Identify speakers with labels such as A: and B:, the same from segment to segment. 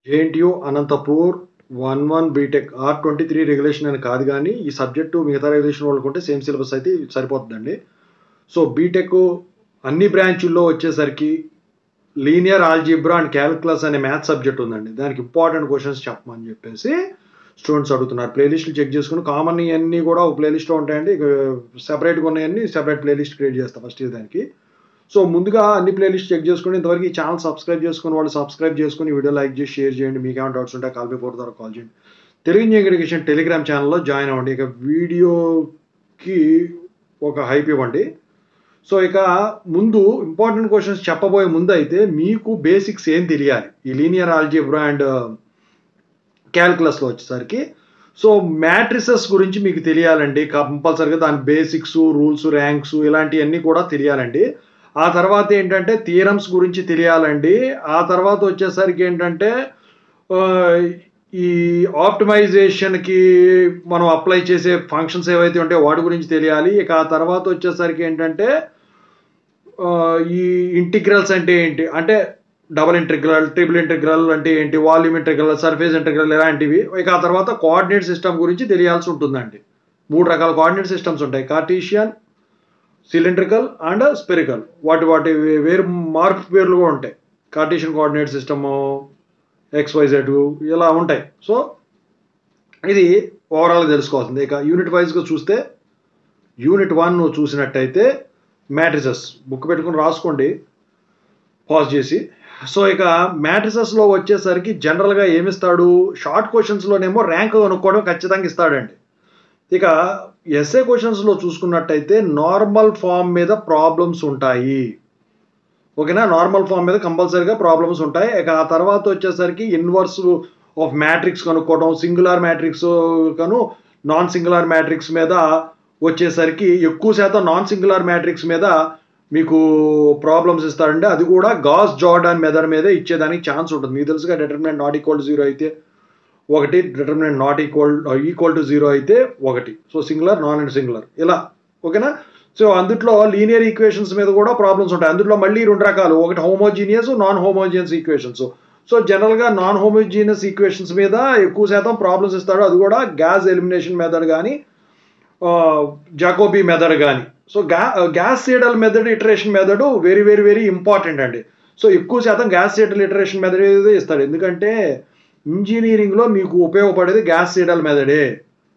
A: JNTU Anantapur 1-1 BTech R23 regulation అని కాదు గానీ, ఈ సబ్జెక్టు మిగతా రెగ్యులేషన్ వాళ్ళకుంటే సేమ్ సిలబస్ అయితే సరిపోతుందండి. సో, బీటెక్ అన్ని బ్రాంచుల్లో వచ్చేసరికి లీనియర్ ఆల్జీబ్రా అండ్ క్యాలిక్యులస్ అనే మ్యాథ్స్ సబ్జెక్ట్ ఉందండి. దానికి ఇంపార్టెంట్ క్వెషన్స్ చెప్పమని చెప్పేసి స్టూడెంట్స్ అడుగుతున్నారు. ప్లేలిస్టులు చెక్ చేసుకొని కామన్ ఇయన్నీ కూడా ఒక ప్లేలిస్ట్‌లో ఉంటాయండి. ఇక సెపరేట్‌గా ఉన్నయన్నీ సెపరేట్ ప్లేలిస్ట్ క్రియేట్ చేస్తా ఫస్ట్ ఇయర్ దానికి. సో, ముందుగా అన్ని ప్లేలిస్ట్ చెక్ చేసుకొని ఇంతవరకు ఈ ఛానల్ సబ్స్క్రైబ్ చేసుకొని వాళ్ళు సబ్స్క్రైబ్ చేసుకొని వీడియో లైక్ చేసి షేర్ చేయండి. మీకేమైనా డౌట్స్ ఉంటే కాల్ బై 4 ద్వారా కాల్ చేయండి. తెలుగు ఇంజినీరింగ్ ఎడ్యుకేషన్ టెలిగ్రామ్ ఛానల్‌లో జాయిన్ అవ్వండి. ఇక వీడియోకి ఒక హైప్ ఇవ్వండి. సో, ఇక ముందు ఇంపార్టెంట్ క్వెషన్స్ చెప్పబోయే ముందైతే మీకు బేసిక్స్ ఏం తెలియాలి? ఈ లీనియర్ ఆల్జీబ్రా అండ్ క్యాలిక్యులస్‌లో వచ్చేసరికి. సో, మ్యాట్రిసెస్ గురించి మీకు తెలియాలండి. కంపల్సరీగా దాని బేసిక్స్, రూల్స్, ర్యాంక్స్ ఇలాంటియన్నీ కూడా తెలియాలండి. ఆ తర్వాత ఏంటంటే థియరమ్స్ గురించి తెలియాలండి. ఆ తర్వాత వచ్చేసరికి ఏంటంటే ఈ ఆప్టిమైజేషన్‌కి మనం అప్లై చేసే ఫంక్షన్స్ ఏవైతే ఉంటాయో వాటి గురించి తెలియాలి. ఇక ఆ తర్వాత వచ్చేసరికి ఏంటంటే ఈ ఇంటిగ్రల్స్ అంటే ఏంటి? అంటే డబుల్ ఇంటిగ్రల్, ట్రిపుల్ ఇంటిగ్రల్ అంటే ఏంటి? వాల్యూమ్ ఇంటిగ్రల్, సర్ఫేస్ ఇంటిగ్రల్ ఇలాంటివి. ఇక ఆ తర్వాత కోఆర్డినేట్ సిస్టమ్ గురించి తెలియాల్సి ఉంటుందండి. 3 రకాల కోఆర్డినేట్ సిస్టమ్స్ ఉంటాయి. Cartesian, cylindrical and spherical. వాటి వేరు మార్క్ పేర్లు కూడా ఉంటాయి. కార్టీషియన్ కోఆర్డినేట్ సిస్టము, XYZ ఇలా ఉంటాయి. సో, ఇది ఓవరాల్‌గా తెలుసుకోవాల్సింది. ఇక యూనిట్ వైస్‌గా చూస్తే యూనిట్ 1 చూసినట్టయితే మ్యాట్రిసెస్ బుక్ పెట్టుకొని రాసుకోండి పాజ్ చేసి. సో, ఇక మ్యాట్రిసెస్‌లో వచ్చేసరికి జనరల్‌గా ఏమిస్తాడు? షార్ట్ క్వెషన్స్‌లోనేమో ర్యాంక్ కనుక్కోవడం ఖచ్చితంగా ఇస్తాడండి. ఇక ఎస్ఏ క్వెషన్స్‌లో చూసుకున్నట్టయితే నార్మల్ ఫార్మ్ మీద ప్రాబ్లమ్స్ ఉంటాయి. ఓకేనా? నార్మల్ ఫార్మ్ మీద కంపల్సరీగా ప్రాబ్లమ్స్ ఉంటాయి. ఇక ఆ తర్వాత వచ్చేసరికి ఇన్వర్స్ ఆఫ్ మ్యాట్రిక్స్ కనుక్కోవడం, singular matrix non singular matrix మీద వచ్చేసరికి ఎక్కువ శాతం నాన్ సింగులర్ మ్యాట్రిక్స్ మీద మీకు ప్రాబ్లమ్స్ ఇస్తాడండి. అది కూడా గాస్ జార్డాన్ మెథడ్ మీదే ఇచ్చేదానికి ఛాన్స్ ఉంటుంది. మీకు తెలుసుగా డిటర్మినెంట్ నాట్ ఈక్వల్ టు 0 అయితే 1, డిటర్మినెంట్ నాట్ ఈక్వల్ టు 0 అయితే 1. So, singular, non and singular ఇలా. ఓకేనా? సో, అందుట్లో లీనియర్ ఈక్వేషన్స్ మీద కూడా ప్రాబ్లమ్స్ ఉంటాయి. అందులో మళ్ళీ 2 రకాలు. ఒకటి homogeneous, non homogeneous equations. So, జనరల్‌గా నాన్ హోమోజీనియస్ ఈక్వేషన్స్ మీద ఎక్కువ శాతం ప్రాబ్లమ్స్ ఇస్తాడు. అది కూడా గ్యాస్ ఎలిమినేషన్ మెథడ్ గానీ, జాకోబీ మెథడ్ గానీ. So, gas Seidel method, iteration method very important అండి. సో, ఎక్కువ శాతం గ్యాస్ సీడల్ ఇటరేషన్ మెథడ్ ఇస్తాడు. ఎందుకంటే ఇంజినీరింగ్‌లో మీకు ఉపయోగపడేది గ్యాస్ సీడల్ మెథడే.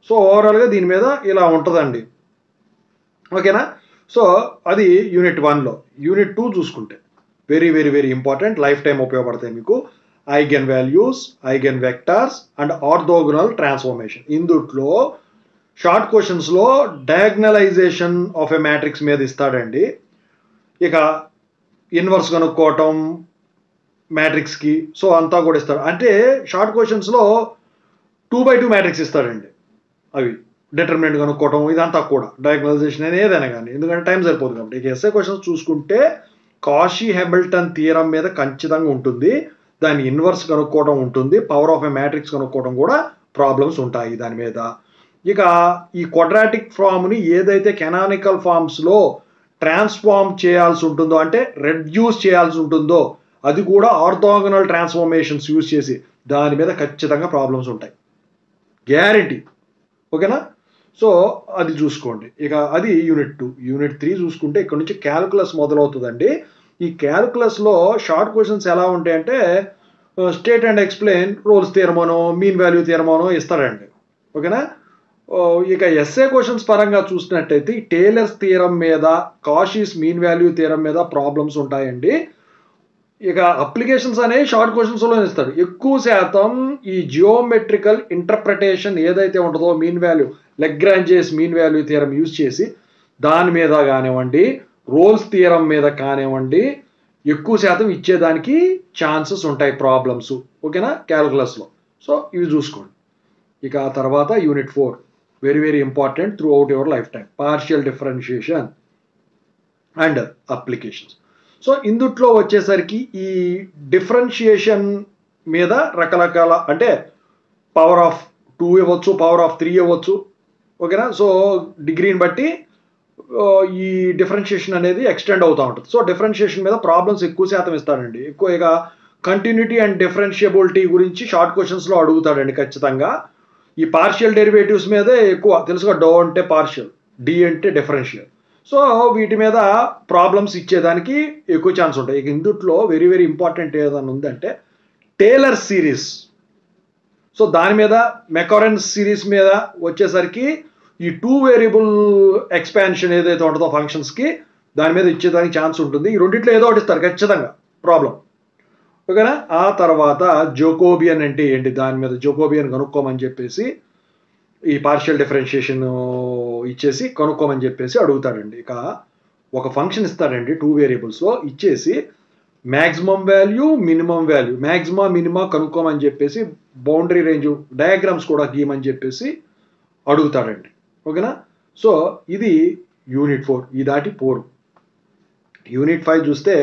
A: సో, ఓవరాల్‌గా దీని మీద ఇలా ఉంటదండి. ఓకేనా? సో, అది యూనిట్ 1లో. యూనిట్ 2 చూసుకుంటే వెరీ ఇంపార్టెంట్. లైఫ్ టైమ్ ఉపయోగపడతాయి మీకు. Eigen values, eigen vectors and orthogonal transformation. ఇందుట్లో షార్ట్ క్వెషన్స్‌లో డయాగ్నలైజేషన్ ఆఫ్ ఎ మ్యాట్రిక్స్ మీద ఇస్తాడండి. ఇక ఇన్వర్స్ కనుక్కోవటం మ్యాట్రిక్స్‌కి. సో, అంతా కూడా ఇస్తాడు. అంటే షార్ట్ క్వెషన్స్‌లో 2/2 మ్యాట్రిక్స్ ఇస్తాడండి. అవి డిటర్మినెంట్ కనుక్కోవటం ఇదంతా కూడా డయాగ్నలైజేషన్ అనేది ఏదైనా కానీ. ఎందుకంటే టైం సరిపోదు కాబట్టి. ఇక ఎస్ఏ క్వెషన్స్ చూసుకుంటే కాషీ హామిల్టన్ థియరం మీద ఖచ్చితంగా ఉంటుంది. దాని ఇన్వర్స్ కనుక్కోవడం ఉంటుంది. పవర్ ఆఫ్ ఎ మ్యాట్రిక్స్ కనుక్కోవడం కూడా ప్రాబ్లమ్స్ ఉంటాయి దాని మీద. ఇక ఈ క్వాడ్రాటిక్ ఫామ్‌ని ఏదైతే కానానికల్ ఫార్మ్స్‌లో ట్రాన్స్ఫార్మ్ చేయాల్సి ఉంటుందో, అంటే రెడ్యూస్ చేయాల్సి ఉంటుందో, అది కూడా ఆర్థోగోనల్ ట్రాన్స్ఫర్మేషన్స్ యూజ్ చేసి దాని మీద ఖచ్చితంగా ప్రాబ్లమ్స్ ఉంటాయి. గ్యారంటీ. ఓకేనా? సో, అది చూసుకోండి. ఇక అది యూనిట్ 2. యూనిట్ 3 చూసుకుంటే ఇక్కడ నుంచి క్యాలిక్యులస్ మొదలవుతుందండి. ఈ క్యాలిక్యులస్‌లో షార్ట్ క్వెషన్స్ ఎలా ఉంటాయంటే state and explain Rolle's theorem అనో, మీన్ వాల్యూ థియరమ్ అనో ఇస్తాడండి. ఓకేనా? ఇక ఎస్ఏ క్వెషన్స్ పరంగా చూసినట్టయితే టేలర్స్ థియరమ్ మీద, కాషీస్ మీన్ వాల్యూ థియరమ్ మీద ప్రాబ్లమ్స్ ఉంటాయండి. ఇక అప్లికేషన్స్ అనేవి షార్ట్ క్వెషన్స్‌లో ఇస్తాడు. ఎక్కువ శాతం ఈ జియోమెట్రికల్ ఇంటర్ప్రిటేషన్ ఏదైతే ఉంటుందో mean value, Lagrange's mean value theorem use చేసి దాని మీద కానివ్వండి, రోల్స్ థియరమ్ మీద కానివ్వండి, ఎక్కువ శాతం ఇచ్చేదానికి ఛాన్సెస్ ఉంటాయి ప్రాబ్లమ్స్. ఓకేనా? క్యాలిక్యులస్‌లో. సో, ఇవి చూసుకోండి. ఇక ఆ తర్వాత unit 4 very important through out your life time. Partial differentiation and applications. So, ఇందుట్లో వచ్చేసరికి ఈ డిఫరెన్షియేషన్ మీద రకరకాల, అంటే పవర్ ఆఫ్ 2 ఇవ్వచ్చు, పవర్ ఆఫ్ 3 ఇవ్వచ్చు. ఓకేనా? సో, డిగ్రీని బట్టి ఈ డిఫరెన్షియేషన్ అనేది ఎక్స్టెండ్ అవుతూ ఉంటుంది. సో, డిఫరెన్షియేషన్ మీద ప్రాబ్లమ్స్ ఎక్కువ శాతం ఇస్తాడండి. ఎక్కువ ఇక కంటిన్యూటీ అండ్ డిఫరెన్షియబిలిటీ గురించి షార్ట్ క్వశ్చన్స్లో అడుగుతాడండి ఖచ్చితంగా. ఈ పార్షియల్ డెరివేటివ్స్ మీదే ఎక్కువ తెలుసుగా. డో అంటే పార్షియల్, డి అంటే డిఫరెన్షియల్. సో వీటి మీద ప్రాబ్లమ్స్ ఇచ్చేదానికి ఎక్కువ ఛాన్స్ ఉంటాయి. ఇక ఇందుట్లో వెరీ వెరీ ఇంపార్టెంట్ ఏదైనా ఉందంటే టేలర్ సిరీస్. సో దాని మీద మెకారెన్స్ సిరీస్ మీద వచ్చేసరికి ఈ 2 వేరియబుల్ ఎక్స్పాన్షన్ ఏదైతే ఉంటుందో ఫంక్షన్స్కి దాని మీద ఇచ్చేదానికి ఛాన్స్ ఉంటుంది. ఈ రెండిట్లో ఏదో ఒకటి ఇస్తారు ఖచ్చితంగా ప్రాబ్లం. ఓకేనా. ఆ తర్వాత జోకోబియన్ అంటే ఏంటి, దాని మీద జోకోబియన్ కనుక్కోమని చెప్పేసి ఈ పార్షియల్ డిఫరెన్షియేషన్ ఇచ్చేసి కనుక్కోమని చెప్పేసి అడుగుతాడండి. ఇక ఒక ఫంక్షన్ ఇస్తాడండి 2 వేరియబుల్స్లో ఇచ్చేసి maximum value minimum value, maxima minima కనుక్కోమని చెప్పేసి బౌండరీ రేంజ్ డయాగ్రామ్స్ కూడా గీయమని చెప్పేసి అడుగుతాడండి. ఓకేనా. సో ఇది యూనిట్ 4. ఈ దాటి 4. యూనిట్ 5 చూస్తే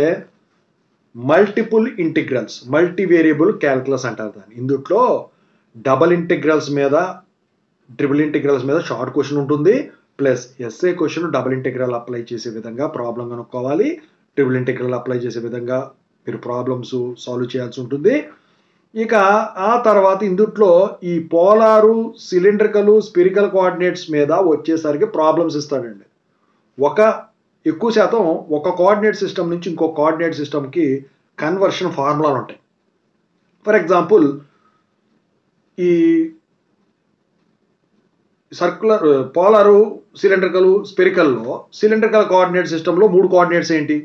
A: multiple integrals, multi variable calculus అంటారు దాన్ని. ఇందుట్లో డబల్ ఇంటిగ్రల్స్ మీద, ట్రిపుల్ ఇంటిగ్రల్స్ మీద షార్ట్ క్వశ్చన్ ఉంటుంది, plus SA question double integral apply చేసే విధంగా ప్రాబ్లం కనుక్కోవాలి, ట్రిపుల్ ఇంటిగ్రల్ అప్లై చేసే విధంగా మీరు ప్రాబ్లమ్స్ సాల్వ్ చేయాల్సి ఉంటుంది. ఇక ఆ తర్వాత ఇందుట్లో ఈ పోలారు, సిలిండ్రికల్, స్పిరికల్ కోఆర్డినేట్స్ మీద వచ్చేసరికి ప్రాబ్లమ్స్ ఇస్తాడండి. ఎక్కువ శాతం ఒక కోఆర్డినేట్ సిస్టమ్ నుంచి ఇంకో కోఆర్డినేట్ సిస్టమ్కి కన్వర్షన్ ఫార్ములాలు ఉంటాయి. ఫర్ ఎగ్జాంపుల్ ఈ సర్క్యులర్, పోలారు, సిలిండ్రికల్, స్పెరికల్లో సిలిండ్రికల్ కోఆర్డినేట్ సిస్టంలో 3 కోఆర్డినేట్స్ ఏంటి,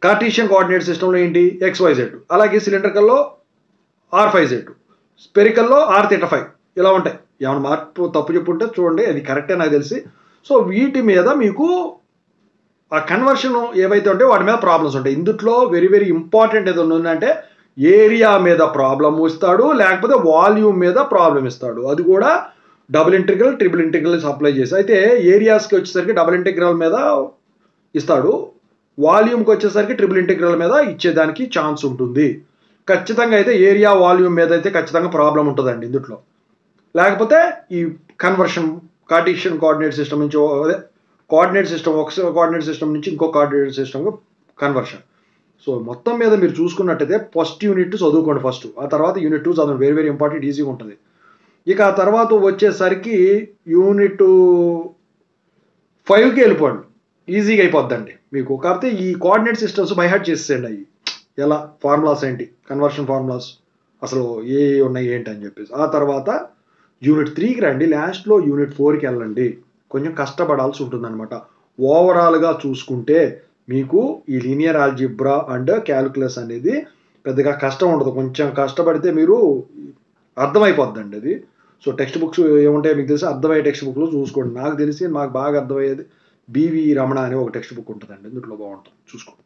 A: కార్టీషియన్ కోఆర్డినేట్ సిస్టంలో ఏంటి XYZ, అలాగే సిలిండ్రికల్లో R5Z, స్పెరికల్లో R θ5 ఇలా ఉంటాయి. ఏమైనా మార్పు తప్పు చెప్పుంటే చూడండి, అది కరెక్టే నాకు తెలిసి. సో వీటి మీద మీకు ఆ కన్వర్షన్ ఏవైతే ఉంటాయో వాటి మీద ప్రాబ్లమ్స్ ఉంటాయి. ఇందుట్లో వెరీ వెరీ ఇంపార్టెంట్ ఏదో ఉందంటే ఏరియా మీద ప్రాబ్లమ్ ఇస్తాడు, లేకపోతే వాల్యూమ్ మీద ప్రాబ్లం ఇస్తాడు. అది కూడా double integral, triple integrals apply చేసి. అయితే ఏరియాస్కి వచ్చేసరికి డబుల్ ఇంటిగ్రల్ మీద ఇస్తాడు, వాల్యూమ్కి వచ్చేసరికి ట్రిపుల్ ఇంటిగ్రల్ మీద ఇచ్చేదానికి ఛాన్స్ ఉంటుంది ఖచ్చితంగా. అయితే ఏరియా వాల్యూమ్ మీద అయితే ఖచ్చితంగా ప్రాబ్లం ఉంటుందండి ఇందుట్లో. లేకపోతే ఈ కన్వర్షన్ కార్టీషియన్ కోఆర్డినేట్ సిస్టమ్ నుంచి కోఆర్డినేట్ సిస్టమ్, ఒక కోఆర్డినేట్ సిస్టమ్ నుంచి ఇంకో కోఆర్డినేట్ సిస్టమ్కి కన్వర్షన్. సో మొత్తం మీద మీరు చూసుకున్నట్టయితే ఫస్ట్ యూనిట్ చదువుకోండి ఫస్ట్, ఆ తర్వాత యూనిట్ 2 చదవండి. వెరీ వెరీ ఇంపార్టెంట్, ఈజీగా ఉంటుంది. ఇక ఆ తర్వాత వచ్చేసరికి యూనిట్ 5కి వెళ్ళిపోండి, ఈజీగా అయిపోద్దండి మీకు. కాకపోతే ఈ కోఆర్డినేట్ సిస్టమ్స్ బైహార్ట్ చేసేయండి. అవి ఎలా, ఫార్ములాస్ ఏంటి, కన్వర్షన్ ఫార్ములాస్ అసలు ఏ ఉన్నాయి ఏంటి అని చెప్పేసి. ఆ తర్వాత యూనిట్ 3కి రండి, లాస్ట్లో యూనిట్ 4కి వెళ్ళండి. కొంచెం కష్టపడాల్సి ఉంటుందన్నమాట. ఓవరాల్గా చూసుకుంటే మీకు ఈ లీనియర్ ఆల్జిబ్రా అండ్ క్యాలిక్యులస్ అనేది పెద్దగా కష్టం ఉండదు. కొంచెం కష్టపడితే మీరు అర్థమైపోద్దండి అది. సో టెక్స్ట్ బుక్స్ ఏముంటాయో మీకు తెలిసి అర్థమయ్యే టెక్స్ట్ బుక్లో చూసుకోండి. నాకు తెలిసి మాకు బాగా అర్థమయ్యేది BV రమణ అనే ఒక టెక్స్ట్ బుక్ ఉంటుందండి, ఇందులో బాగుంటుంది, చూసుకోండి.